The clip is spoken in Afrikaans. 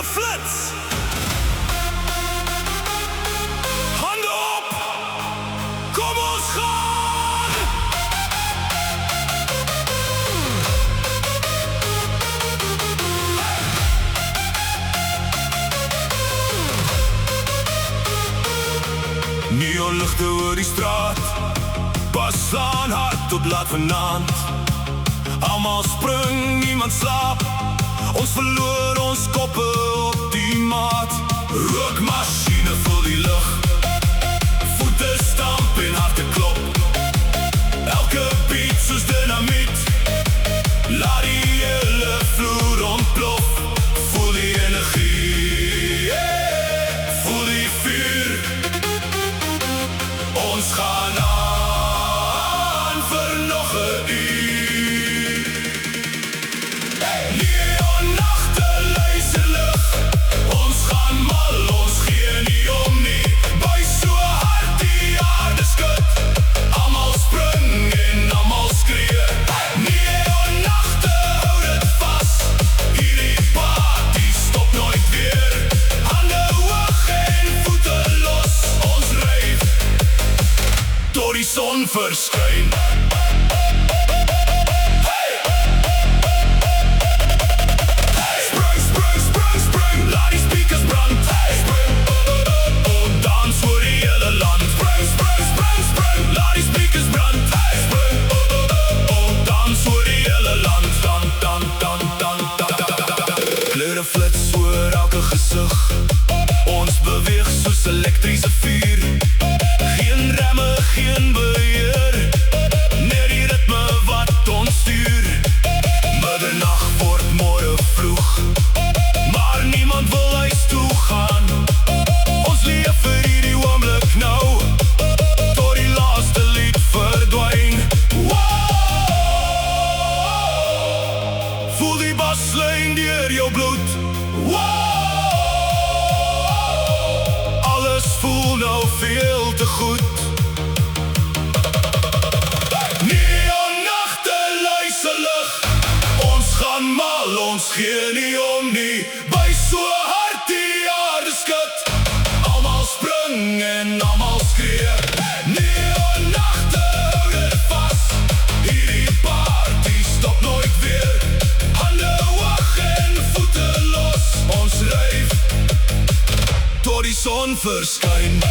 kleurde flits. Hande op, kom ons gaan. Neonligte oor die straat, pas slaan hard tot laat vanaand. Almal spring, niemand slaap. Ons verloor ons koppe op die maat. Rookmachine vul die lug, voete stamp en harte klop. Elke beat soos dynamiet, laat die hele vloer ontplof. Voel die energie, voel die vuur. Ons gaan aan vir nog 'n uur. Neonnagte, luisterlig. Ons gaan mal, ons gee nie om nie. By so hard die aarde skud, almal spring en almal skree. Neonnagte, hou dit vas. Hierdie party stop nooit weer. Hande hoog en voete los. Ons ryf tot die son verskyn. Spring, spring, spring, spring, laat die speakers brand. Spring, dans oor die hele land. Spring, spring, spring, spring, laat die speakers brand. Spring, dans oor die hele land. Dan, dan, dan, dan, dan, dan. Kleure flits oor elke gesig. Ons beweeg soos elektriese vuur. Geen remme, geen beheer, net die ritme wat ons stuur. Middernacht word môre vroeg, maar niemand wil huis toe gaan. Ons leef vir hierdie oomblik nou, tot die laaste lied verdwyn. Voel die baslyn deur jou bloed. Alles voel nou veel te goed. Neonnagte, luisterlig. Ons gaan mal, ons gee nie om nie. By so hard die aarde skud, almal spring en almal skree. Neonnagte, hou dit vas. Hierdie party stop nooit weer. Hande hoog en voete los. Ons ryf tot die son verskyn.